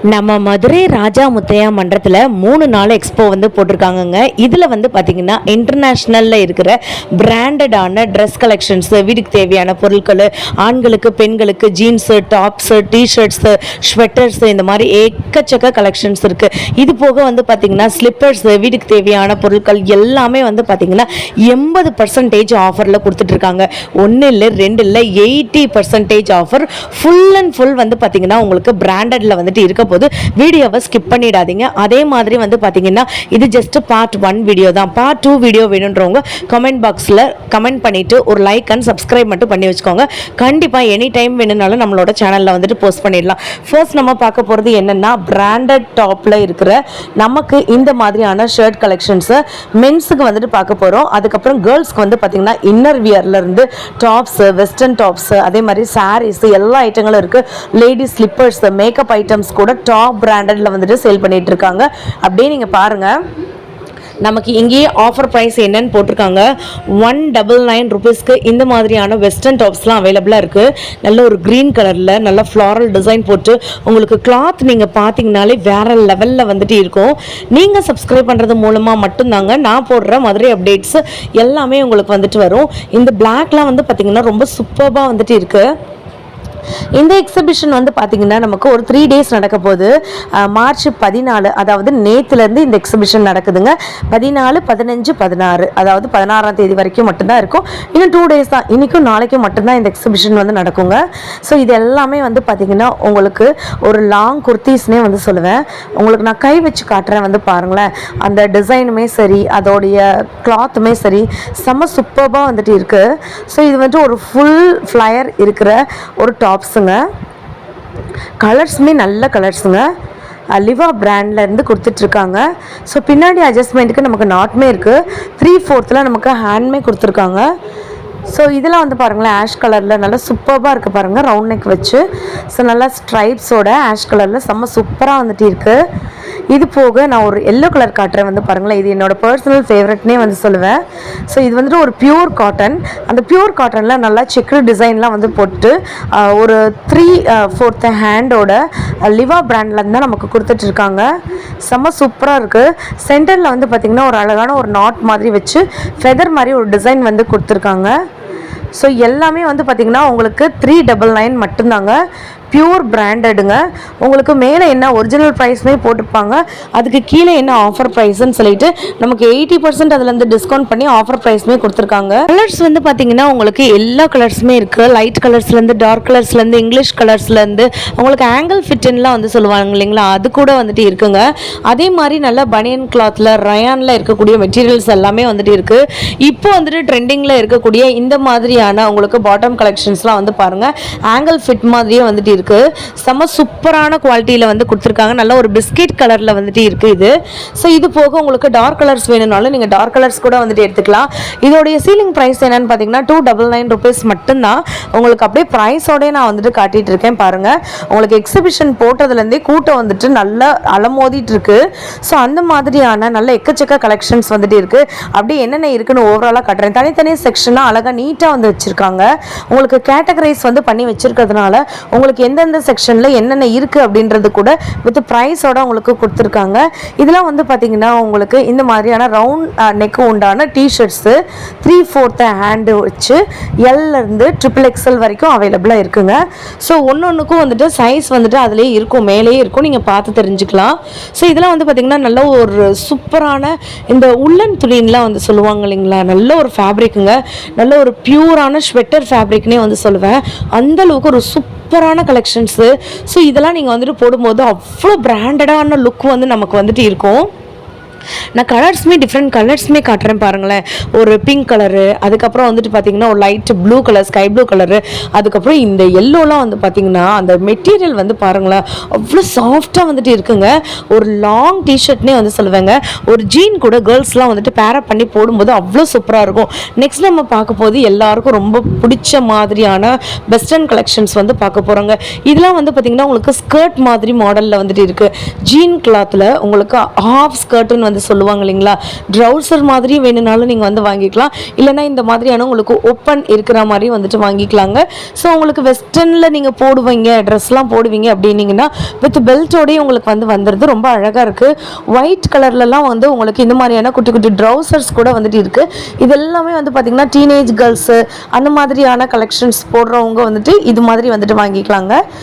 நம்ம மதுரை ராஜா முத்தையா மன்றத்தில் 3 நாள் எக்ஸ்போ வந்து போட்டிருக்காங்கங்க. இதில் வந்து பார்த்திங்கன்னா இன்டர்நேஷ்னலில் இருக்கிற பிராண்டடான ட்ரெஸ் கலெக்ஷன்ஸு, வீட்டுக்கு தேவையான பொருட்கள், ஆண்களுக்கு பெண்களுக்கு ஜீன்ஸு, டாப்ஸு, டிஷர்ட்ஸு, ஸ்வெட்டர்ஸு, இந்த மாதிரி ஏக்கச்சக்க கலெக்ஷன்ஸ் இருக்குது. இது போக வந்து பார்த்திங்கன்னா ஸ்லிப்பர்ஸு, வீட்டுக்கு தேவையான பொருட்கள் எல்லாமே வந்து பார்த்திங்கன்னா 80% ஆஃபரில் கொடுத்துட்ருக்காங்க. 1 இல்லை 2 இல்லை 80% ஆஃபர். ஃபுல் அண்ட் ஃபுல் வந்து பார்த்திங்கன்னா உங்களுக்கு பிராண்டடில் வந்துட்டு இருக்க போது வீடியோவை ஸ்கிப் பண்ணிடாதீங்க. அதே மாதிரி வந்து பார்த்தீங்கன்னா இது ஜஸ்ட் பார்ட் 1 வீடியோ தான். பார்ட் 2 வீடியோ வேணுன்றவங்க கமெண்ட் பாக்ஸில் கமெண்ட் பண்ணிவிட்டு ஒரு லைக் அண்ட் சப்ஸ்கிரைப் மட்டும் பண்ணி வச்சுக்கோங்க. கண்டிப்பாக எனி டைம் வேணும்னாலும் நம்மளோட சேனலில் வந்துட்டு போஸ்ட் பண்ணிடலாம். ஃபர்ஸ்ட் நம்ம பார்க்க போகிறது என்னென்னா பிராண்டட் டாப்பில் இருக்கிற நமக்கு இந்த மாதிரியான ஷர்ட் கலெக்ஷன்ஸு மென்ஸுக்கு வந்துட்டு பார்க்க போகிறோம். அதுக்கப்புறம் கேர்ள்ஸ்க்கு வந்து பார்த்திங்கன்னா இன்னர் வியர்லேருந்து டாப்ஸு, வெஸ்டர்ன் டாப்ஸு, அதே மாதிரி சாரீஸு, எல்லா ஐட்டங்களும் இருக்குது. லேடிஸ் ஸ்லிப்பர்ஸ், மேக்கப் ஐட்டம்ஸ் கூட டாப் பிராண்டட்ல வந்துட்டு சேல் பண்ணிட்டு இருக்காங்க. அப்படியே நீங்க பாருங்க, நமக்கு இங்கேயே ஆஃபர் ப்ரைஸ் என்னன்னு போட்டிருக்காங்க. 199 ருபீஸ்க்கு இந்த மாதிரியான வெஸ்டர்ன் டாப்ஸ்லாம் அவைலபிளாக இருக்குது. நல்ல ஒரு க்ரீன் கலரில் நல்ல ஃப்ளாரல் டிசைன் போட்டு உங்களுக்கு கிளாத் நீங்கள் பார்த்தீங்கனாலே வேறு லெவலில் வந்துட்டு இருக்கும். நீங்கள் சப்ஸ்கிரைப் பண்ணுறது மூலமாக மட்டும்தாங்க நான் போடுற மதுரை அப்டேட்ஸ் எல்லாமே உங்களுக்கு வந்துட்டு வரும். இந்த பிளாக்லாம் வந்து பார்த்திங்கன்னா ரொம்ப சூப்பராக வந்துட்டு இருக்குது. இந்த எக்ஸிபிஷன் வந்து பார்த்திங்கன்னா நமக்கு ஒரு 3 days நடக்க போகுது. மார்ச் 14, அதாவது நேற்றுலேருந்து இந்த எக்ஸிபிஷன் நடக்குதுங்க. 14, 15, 16, அதாவது 16ஆம் தேதி வரைக்கும் மட்டும்தான் இருக்கும். இன்னும் 2 days தான், இன்றைக்கும் நாளைக்கும் மட்டும்தான் இந்த எக்ஸிபிஷன் வந்து நடக்குங்க. ஸோ இது எல்லாமே வந்து பார்த்திங்கன்னா உங்களுக்கு ஒரு லாங் குர்த்தீஸ்னே வந்து சொல்லுவேன். உங்களுக்கு நான் கை வச்சு காட்டுறேன், வந்து பாருங்களேன். அந்த டிசைனுமே சரி, அதோடைய கிளாத்துமே சரி, செம்ம சூப்பராக வந்துட்டு இருக்குது. ஸோ இது வந்துட்டு ஒரு ஃபுல் ஃப்ளையர் இருக்கிற ஒரு டாப்ஸுங்க. கலர்ஸுமே நல்ல கலர்ஸுங்க. லிவா பிராண்ட்லேருந்து கொடுத்துட்ருக்காங்க. ஸோ பின்னாடி அட்ஜஸ்ட்மெண்ட்டுக்கு நமக்கு நாட்மே இருக்குது. 3/4 நமக்கு ஹேண்ட்மே கொடுத்துருக்காங்க. ஸோ இதெல்லாம் வந்து பாருங்களேன், ஆஷ் கலரில் நல்லா சூப்பராக இருக்குது பாருங்கள், ரவுண்ட் நெக் வச்சு. ஸோ நல்லா ஸ்ட்ரைப்ஸோட ஆஷ் கலரில் செம்ம சூப்பராக வந்துட்டு இருக்குது. இது போக நான் ஒரு எல்லோ கலர் காட்டுறேன், வந்து பாருங்களேன். இது என்னோட பர்சனல் ஃபேவரட்னே வந்து சொல்லுவேன். ஸோ இது வந்துட்டு ஒரு பியூர் காட்டன். அந்த பியூர் காட்டனில் நல்லா செக்கு டிசைன்லாம் வந்து போட்டு ஒரு 3/4 ஹேண்டோட லிவா பிராண்ட்லேருந்து தான் நமக்கு கொடுத்துட்ருக்காங்க. செம்ம சூப்பராக இருக்குது. சென்டரில் வந்து பார்த்திங்கன்னா ஒரு அழகான ஒரு நாட் மாதிரி வச்சு ஃபெதர் மாதிரி ஒரு டிசைன் வந்து கொடுத்துருக்காங்க. ஸோ எல்லாமே வந்து பார்த்திங்கன்னா உங்களுக்கு 399 மட்டும்தாங்க. பியூர் பிராண்டடுங்க. உங்களுக்கு மேலே என்ன ஒரிஜினல் ப்ரைஸ்மே போட்டிருப்பாங்க, அதுக்கு கீழே என்ன ஆஃபர் ப்ரைஸ்ன்னு சொல்லிட்டு நமக்கு 80% அதுலேருந்து டிஸ்கவுண்ட் பண்ணி ஆஃபர் ப்ரைஸ்மே கொடுத்துருக்காங்க. கலர்ஸ் வந்து பார்த்தீங்கன்னா உங்களுக்கு எல்லா கலர்ஸுமே இருக்குது. லைட் கலர்ஸ்லேருந்து டார்க் கலர்ஸ்லேருந்து இங்கிலீஷ் கலர்ஸ்லேருந்து உங்களுக்கு ஆங்கிள் ஃபிட்டுன்னெலாம் வந்து சொல்லுவாங்க இல்லைங்களா, அது கூட வந்துட்டு இருக்குங்க. அதே மாதிரி நல்லா பனியன் கிளாத்தில் ரயானில் இருக்கக்கூடிய மெட்டீரியல்ஸ் எல்லாமே வந்துட்டு இருக்குது. இப்போ வந்துட்டு ட்ரெண்டிங்கில் இருக்கக்கூடிய இந்த மாதிரியான உங்களுக்கு பாட்டம் கலெக்ஷன்ஸ்லாம் வந்து பாருங்கள், ஆங்கிள் ஃபிட் மாதிரியே வந்துட்டு இருக்குது. செம்ம சூப்பரான குவாலிட்டியில் வந்து கொடுத்துருக்காங்க. நல்ல ஒரு பிஸ்கெட் கலரில் வந்துட்டு இருக்குது இது. ஸோ இது போக உங்களுக்கு டார்க் கலர்ஸ் வேணும்னாலும் நீங்கள் டார்க் கலர்ஸ் கூட வந்துட்டு எடுத்துக்கலாம். இதோடைய சீலிங் ப்ரைஸ் என்னன்னு பார்த்தீங்கன்னா 299 ருபீஸ் மட்டும்தான். உங்களுக்கு அப்படியே ப்ரைஸோடய நான் வந்துட்டு காட்டிகிட்டு இருக்கேன் பாருங்கள். உங்களுக்கு எக்ஸிபிஷன் போட்டதுலேருந்தே கூட்டம் வந்துட்டு நல்லா அலமோதிட்டு இருக்கு. ஸோ அந்த மாதிரியான நல்ல எக்கச்சக்க கலெக்ஷன்ஸ் வந்துட்டு இருக்குது. அப்படியே என்னென்ன இருக்குன்னு ஓவராலாக காட்டுறேன். தனித்தனி செக்ஷனாக அழகாக நீட்டாக வந்து வச்சுருக்காங்க. உங்களுக்கு கேட்டகரைஸ் வந்து பண்ணி வச்சுருக்கிறதுனால உங்களுக்கு எந்தெந்த செக்ஷனில் என்னென்ன இருக்குது அப்படின்றது கூட வித் ப்ரைஸோட உங்களுக்கு கொடுத்துருக்காங்க. இதெல்லாம் வந்து பார்த்திங்கன்னா உங்களுக்கு இந்த மாதிரியான ரவுண்ட் நெக்கு உண்டான டிஷர்ட்ஸு 3/4 ஹேண்டு வச்சு எல்லேருந்து XXL வரைக்கும் அவைலபிளாக இருக்குங்க. ஸோ ஒன்றுக்கும் வந்துட்டு சைஸ் வந்துட்டு அதிலே இருக்கும், மேலேயே இருக்கும், நீங்கள் பார்த்து தெரிஞ்சுக்கலாம். ஸோ இதெல்லாம் வந்து பார்த்திங்கன்னா நல்ல ஒரு சூப்பரான இந்த உள்ளன் துணின்லாம் வந்து சொல்லுவாங்க இல்லைங்களா, நல்ல ஒரு ஃபேப்ரிக்குங்க. நல்ல ஒரு பியூரான ஸ்வெட்டர் ஃபேப்ரிக்னே வந்து சொல்லுவேன். அந்தளவுக்கு ஒரு சூப்பரான கலெக்ஷன்ஸு. ஸோ இதெல்லாம் நீங்கள் வந்துட்டு போடும்போது அவ்வளோ பிராண்டடான லுக் வந்து நமக்கு வந்துட்டு இருக்கும். நான் கலர்ஸுமே டிஃப்ரெண்ட் கலர்ஸுமே காட்டுறேன் பாருங்களேன். ஒரு பிங்க் கலரு, அதுக்கப்புறம் வந்துட்டு பார்த்திங்கன்னா ஒரு light blue colour, sky blue colour, அதுக்கப்புறம் இந்த எல்லோலாம் வந்து பார்த்திங்கன்னா அந்த மெட்டீரியல் வந்து பாருங்களேன் அவ்வளோ சாஃப்டாக வந்துட்டு இருக்குங்க. ஒரு லாங் டிஷர்ட்னே வந்து சொல்லுவேங்க. ஒரு ஜீன் கூட கேர்ள்ஸ்லாம் வந்துட்டு பேரப் பண்ணி போடும்போது அவ்வளோ சூப்பராக இருக்கும். நெக்ஸ்ட் நம்ம பார்க்க போது எல்லாருக்கும் ரொம்ப பிடிச்ச மாதிரியான வெஸ்டர்ன் கலெக்ஷன்ஸ் வந்து பார்க்க போகிறோங்க. இதெல்லாம் வந்து பார்த்திங்கன்னா உங்களுக்கு ஸ்கர்ட் மாதிரி மாடலில் வந்துட்டு இருக்குது. ஜீன் கிளாத்தில் உங்களுக்கு ஹாஃப் ஸ்கர்ட்டுன்னு வந்து சொல்லுவாங்க. சொல்லுவாங்க இல்லைங்களா, ட்ரௌசர் மாதிரி வேணும்னாலும் நீங்கள் வந்து வாங்கிக்கலாம். இல்லைனா இந்த மாதிரியான உங்களுக்கு ஓப்பன் இருக்கிற மாதிரி வந்துட்டு வாங்கிக்கலாங்க. ஸோ உங்களுக்கு வெஸ்டர்னில் நீங்கள் போடுவீங்க, ட்ரெஸ்லாம் போடுவீங்க அப்படின்னீங்கன்னா வித் பெல்ட்டோடய உங்களுக்கு வந்து வந்துடுது. ரொம்ப அழகாக இருக்குது. ஒயிட் கலர்லலாம் வந்து உங்களுக்கு இந்த மாதிரியான குட்டி குட்டி ட்ரௌசர்ஸ் கூட வந்துட்டு இருக்குது. இது எல்லாமே வந்து பார்த்திங்கன்னா டீனேஜ் கேர்ள்ஸு அந்த மாதிரியான கலெக்ஷன்ஸ் போடுறவங்க வந்துட்டு இது மாதிரி வந்துட்டு வாங்கிக்கலாங்க.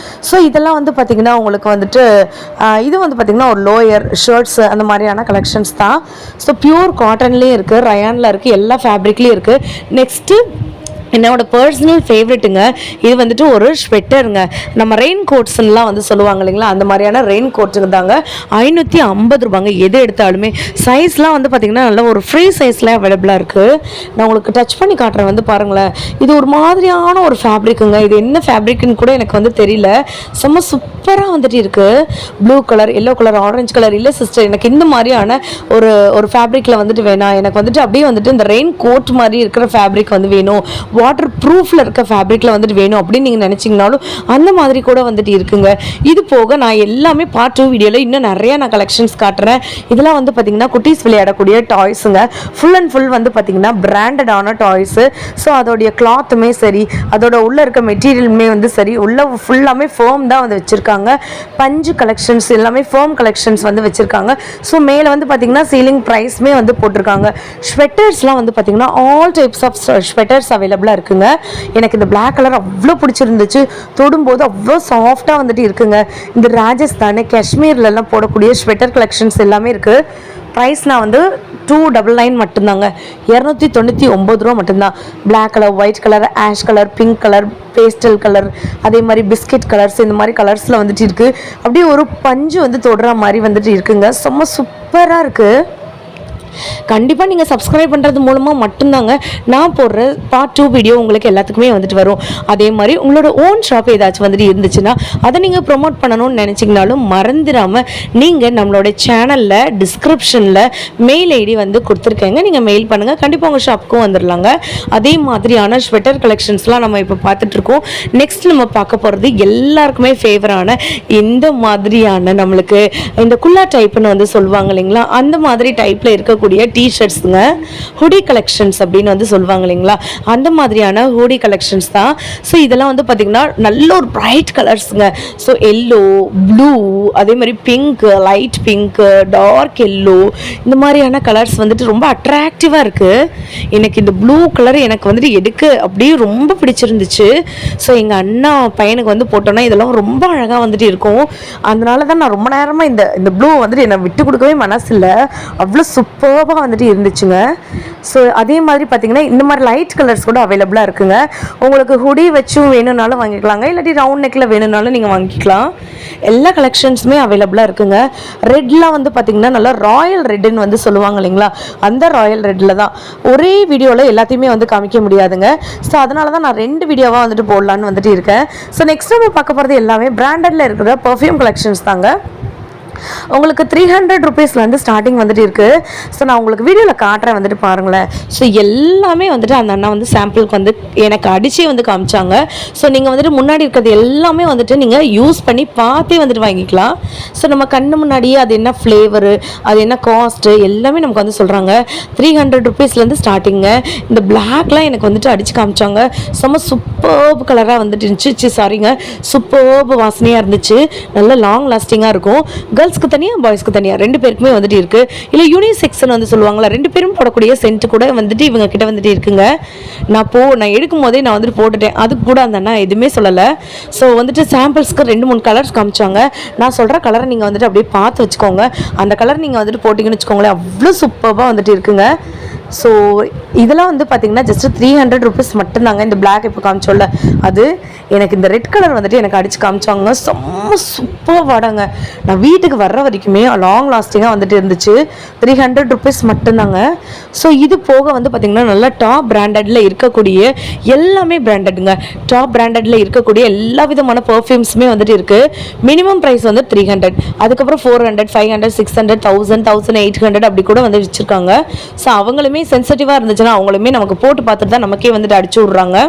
ஸோ இதெல்லாம் வந்து பார்த்திங்கன்னா உங்களுக்கு வந்துட்டு இது வந்து பார்த்திங்கன்னா ஒரு லோயர் ஷர்ட்ஸு அந்த மாதிரியான கலெக்ஷன்ஸ் தான். ஸோ பியூர் காட்டன்லேயும் இருக்குது, ரயானில் இருக்குது, எல்லா ஃபேப்ரிக்லேயும் இருக்குது. நெக்ஸ்ட்டு என்னோட பர்சனல் ஃபேவரெட்டுங்க, இது வந்துட்டு ஒரு ஸ்வெட்டருங்க. நம்ம ரெயின் கோட்ஸ்லாம் வந்து சொல்லுவாங்க இல்லைங்களா, அந்த மாதிரியான ரெயின் கோட்ஸுங்க தாங்க. 550 ரூபாங்க. எது எடுத்தாலுமே சைஸ்லாம் வந்து பார்த்திங்கன்னா நல்ல ஒரு ஃப்ரீ சைஸில் அவைலபிளாக இருக்குது. நான் உங்களுக்கு டச் பண்ணி காட்டுறேன், வந்து பாருங்களேன். இது ஒரு மாதிரியான ஒரு ஃபேப்ரிக்குங்க. இது என்ன ஃபேப்ரிக்னு கூட எனக்கு வந்து தெரியல. செம்ம சூப்பராக வந்துட்டு இருக்குது. Blue colour, yellow colour, orange colour. இல்லை சிஸ்டர், எனக்கு இந்த மாதிரியான ஒரு ஃபேப்ரிக்கில் வந்துட்டு வேணாம், எனக்கு வந்துட்டு அப்படியே வந்துட்டு இந்த ரெயின் கோட் மாதிரி இருக்கிற ஃபேப்ரிக் வந்து வேணும், வாட்டர் ப்ரூஃபில் இருக்க ஃபேப்ரிக்கில் வந்துட்டு வேணும் அப்படின்னு நீங்கள் நினச்சிங்கனாலும் அந்த மாதிரி கூட வந்துட்டு இருக்குங்க. இது போக நான் எல்லாமே பார்ட் 2 வீடியோவில் இன்னும் நிறையா நான் கலெக்ஷன்ஸ் காட்டுறேன். இதெல்லாம் வந்து பார்த்திங்கன்னா குட்டீஸ் விளையாடக்கூடிய டாய்ஸுங்க. ஃபுல் அண்ட் ஃபுல் வந்து பார்த்திங்கன்னா பிராண்டடான டாய்ஸு. ஸோ அதோடைய கிளாத்துமே சரி, அதோட உள்ளே இருக்க மெட்டீரியலுமே வந்து சரி, உள்ளே ஃபுல்லாமே ஃபேம் தான் வந்து வச்சுருக்காங்க. பஞ்சு கலெக்ஷன்ஸ் எல்லாமே ஃபேம் கலெக்ஷன்ஸ் வந்து வச்சுருக்காங்க. ஸோ மேலே வந்து பார்த்திங்கன்னா சீலிங் ப்ரைஸ்மே வந்து போட்டிருக்காங்க. ஸ்வெட்டர்ஸ்லாம் வந்து பார்த்திங்கன்னா ஆல் டைப்ஸ் ஆஃப் ஸ்வெட்டர்ஸ் அவைலபிளாக இருக்குங்க. எனக்கு இந்த பிளாக் கலர் அவ்வளோ பிடிச்சிருந்துச்சு. தொடும்போது அவ்வளோ சாஃப்டாக வந்துட்டு இருக்குங்க. இந்த ராஜஸ்தான், காஷ்மீர்லலாம் போடக்கூடிய ஸ்வெட்டர் கலெக்ஷன்ஸ் எல்லாமே இருக்குது. ப்ரைஸ் நான் வந்து 299 மட்டும்தாங்க. 299 ரூபா மட்டும்தான். Black colour, white colour, ash colour, pink colour, pastel colour, அதே மாதிரி பிஸ்கெட் கலர்ஸ், இந்த மாதிரி கலர்ஸில் வந்துட்டு இருக்குது. அப்படியே ஒரு பஞ்சு வந்து தொடுற மாதிரி வந்துட்டு இருக்குங்க. செம்ம சூப்பராக இருக்குது. கண்டிப்பாக நீங்கள் சப்ஸ்கிரைப் பண்ணுறது மூலமாக மட்டும்தாங்க நான் போடுற பார்ட் 2 வீடியோ உங்களுக்கு எல்லாத்துக்குமே வந்துட்டு வரும். அதே மாதிரி உங்களோட ஓன் ஷாப் ஏதாச்சும் வந்துட்டு இருந்துச்சுன்னா அதை நீங்கள் ப்ரொமோட் பண்ணணும்னு நினச்சிங்கனாலும் மறந்துடாமல் நீங்கள் நம்மளோட சேனலில் டிஸ்கிரிப்ஷனில் மெயில் ஐடி வந்து கொடுத்துருக்கேங்க, நீங்கள் மெயில் பண்ணுங்கள், கண்டிப்பாக உங்கள் ஷாப்புக்கும் வந்துடலாங்க. அதே மாதிரியான ஸ்வெட்டர் கலெக்ஷன்ஸ்லாம் நம்ம இப்போ பார்த்துட்ருக்கோம். நெக்ஸ்ட் நம்ம பார்க்க போகிறது எல்லாருக்குமே ஃபேவரான இந்த மாதிரியான நம்மளுக்கு இந்த குல்லா டைப்புன்னு வந்து சொல்லுவாங்க இல்லைங்களா, அந்த மாதிரி டைப்பில் இருக்கக்கூடிய டிஷர்ட்ஸுங்க. ஹுடி கலெக்ஷன்ஸ் அப்படின்னு வந்து சொல்லுவாங்க இல்லைங்களா, அந்த மாதிரியான ஹுடி கலெக்ஷன்ஸ் தான். ஸோ இதெல்லாம் வந்து பார்த்திங்கன்னா நல்ல ஒரு பிரைட் கலர்ஸுங்க. ஸோ எல்லோ, ப்ளூ, அதே மாதிரி pink, light pink, dark yellow, இந்த மாதிரியான கலர்ஸ் வந்துட்டு ரொம்ப அட்ராக்டிவாக இருக்குது. எனக்கு இந்த ப்ளூ கலர் எனக்கு வந்துட்டு எடுக்க அப்படியே ரொம்ப பிடிச்சிருந்துச்சு. ஸோ எங்கள் அண்ணா பையனுக்கு வந்து போட்டோன்னா இதெல்லாம் ரொம்ப அழகாக வந்துட்டு இருக்கும். அதனால தான் நான் ரொம்ப நேரமாக இந்த ப்ளூ வந்துட்டு என்னை விட்டு கொடுக்கவே மனசு இல்லை. அவ்வளோ சூப்பராக வந்துட்டு இருந்துச்சுங்க. ஸோ அதே மாதிரி பார்த்தீங்கன்னா இந்த மாதிரி லைட் கலர்ஸ் கூட அவைலபிளாக இருக்குங்க. உங்களுக்கு ஹுடி வச்சும் வேணும்னாலும் வாங்கிக்கலாங்க, இல்லாட்டி ரவுண்ட் நெக்கில் வேணும்னாலும் நீங்கள் வாங்கிக்கலாம். எல்லா கலெக்ஷன்ஸுமே அவைலபிளாக இருக்குங்க. ரெட்லாம் வந்து பார்த்திங்கன்னா நல்லா ராயல் ரெட்டுன்னு வந்து சொல்லுவாங்க இல்லைங்களா, அந்த ராயல் ரெட்டில் தான் ஒரே வீடியோவில் எல்லாத்தையுமே வந்து காமிக்க முடியாதுங்க. ஸோ அதனால தான் நான் 2 வீடியோவாக வந்துட்டு போடலான்னு வந்துட்டு இருக்கேன். ஸோ நெக்ஸ்ட் நம்ம பார்க்க போகிறது எல்லாமே பிராண்டடில் இருக்கிற பர்ஃப்யூம் கலெக்ஷன்ஸ் தாங்க. உங்களுக்கு 300 ருபீஸ்லேருந்து ஸ்டார்டிங் வந்துட்டு இருக்குது. ஸோ நான் உங்களுக்கு வீடியோவில் காட்டுறேன், வந்துட்டு பாருங்களேன். ஸோ எல்லாமே வந்துட்டு அந்த அண்ணா வந்து சாம்பிளுக்கு வந்து எனக்கு அடிச்சே வந்து காமிச்சாங்க. ஸோ நீங்கள் வந்துட்டு முன்னாடி இருக்கிறது எல்லாமே வந்துட்டு நீங்கள் யூஸ் பண்ணி பார்த்தே வந்துட்டு வாங்கிக்கலாம். ஸோ நம்ம கண்ணு முன்னாடியே அது என்ன ஃப்ளேவரு, அது என்ன காஸ்ட்டு எல்லாமே நமக்கு வந்து சொல்கிறாங்க. 300 ருபீஸ்லேருந்து ஸ்டார்டிங்க. இந்த பிளாக்லாம் எனக்கு வந்துட்டு அடித்து காமிச்சாங்க. செம்ம சூப்பர்பு கலராக வந்துட்டு இருந்துச்சு. சாரிங்க, சூப்பர்பு வாசனையாக இருந்துச்சு. நல்ல லாங் லாஸ்டிங்காக இருக்கும். கேர்ள்ஸ்க்கு தனியாக, பாய்ஸ்க்கு தனியாக 2 பேருக்குமே வந்துட்டு இருக்குது. இல்லை யூனிசெக்ஸ்னு வந்து சொல்லுவாங்களா, 2 பேரும் போடக்கூடிய சென்ட் கூட வந்துட்டு இவங்க கிட்ட வந்துட்டு இருக்குங்க. நான் எடுக்கும் போதே நான் வந்துட்டு போட்டுட்டேன். அதுக்கு கூட அந்த அண்ணா எதுவுமே சொல்லலை. ஸோ வந்துட்டு சாம்பிள்ஸ்க்கு 2-3 கலர்ஸ் காமிச்சாங்க. நான் சொல்கிற கலரை நீங்கள் வந்துட்டு அப்படியே பார்த்து வச்சுக்கோங்க. அந்த கலர் நீங்கள் வந்துட்டு போட்டிங்கன்னு வச்சுக்கோங்களேன், அவ்வளோ சூப்பராக வந்துட்டு இருக்குங்க. ஸோ இதெல்லாம் வந்து பார்த்திங்கன்னா ஜஸ்ட் 300 ருபீஸ் மட்டும்தாங்க. இந்த பிளாக் இப்போ காமிச்சோல்ல அது, எனக்கு இந்த ரெட் கலர் வந்துட்டு எனக்கு அடித்து காமிச்சாங்க. செம்ம சூப்பர் வாடாங்க. நான் வீட்டுக்கு வர்ற வரைக்குமே லாங் லாஸ்டிங்காக வந்துட்டு இருந்துச்சு. 300 ருபீஸ் மட்டும்தாங்க. ஸோ இது போக வந்து பார்த்திங்கன்னா நல்லா டாப் பிராண்டடில் இருக்கக்கூடிய எல்லாமே பிராண்டடுங்க. டாப் பிராண்டடில் இருக்கக்கூடிய எல்லா விதமான பர்ஃப்யூம்ஸுமே வந்துட்டு இருக்குது. மினிமம் ப்ரைஸ் வந்து 300, அதுக்கப்புறம் 400, 500, 600, 1000, 1800 அப்படி கூட வந்து வச்சுருக்காங்க. ஸோ அவங்களுமே சென்சிட்டிவாக இருந்துச்சுன்னா அவங்களுமே நமக்கு போட்டு பார்த்துட்டு தான் நமக்கே வந்துட்டு அடிச்சு விட்றாங்க.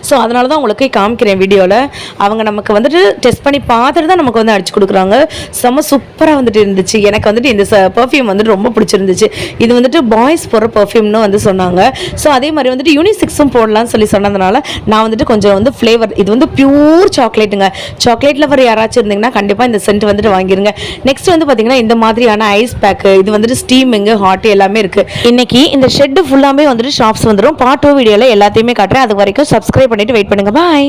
ஸோ அதனால தான் உங்களுக்கு காமிக்கிறேன் வீடியோவில். அவங்க நமக்கு வந்துட்டு டெஸ்ட் பண்ணி பார்த்துட்டு தான் நமக்கு வந்து அடிச்சு கொடுக்குறாங்க. செம்ம சூப்பராக வந்துட்டு இருந்துச்சு. எனக்கு வந்துட்டு இந்த பர்ஃப்யூம் வந்துட்டு ரொம்ப பிடிச்சிருந்துச்சு. இது வந்துட்டு பாய்ஸ் போடுற பர்ஃப்யூம்னு வந்து சொன்னாங்க. ஸோ அதே மாதிரி வந்துட்டு யூனிசெக்ஸும் போடலாம்னு சொல்லி சொன்னதுனால நான் வந்துட்டு கொஞ்சம் வந்து ஃப்ளேவர், இது வந்து பியூர் சாக்லேட்டுங்க. சாக்லேட் லவர் யாராச்சும் இருந்தீங்கன்னா கண்டிப்பாக இந்த சென்ட் வந்துட்டு வாங்கிருங்க. நெக்ஸ்ட் வந்து பார்த்தீங்கன்னா இந்த மாதிரியான ஐஸ் பேக்கு, இது வந்துட்டு ஸ்டீமிங்கு, ஹாட் எல்லாமே இருக்குது. இன்னைக்கு இந்த ஷெட்டு ஃபுல்லாமே வந்துட்டு ஷாப்ஸ் வந்துடும். பார்ட் 2 வீடியோவில் எல்லாத்தையுமே காட்டுறேன். அது வரைக்கும் சப்ஸ்கிரைப் பண்ணிட்டு வெயிட் பண்ணுங்க. பாய்.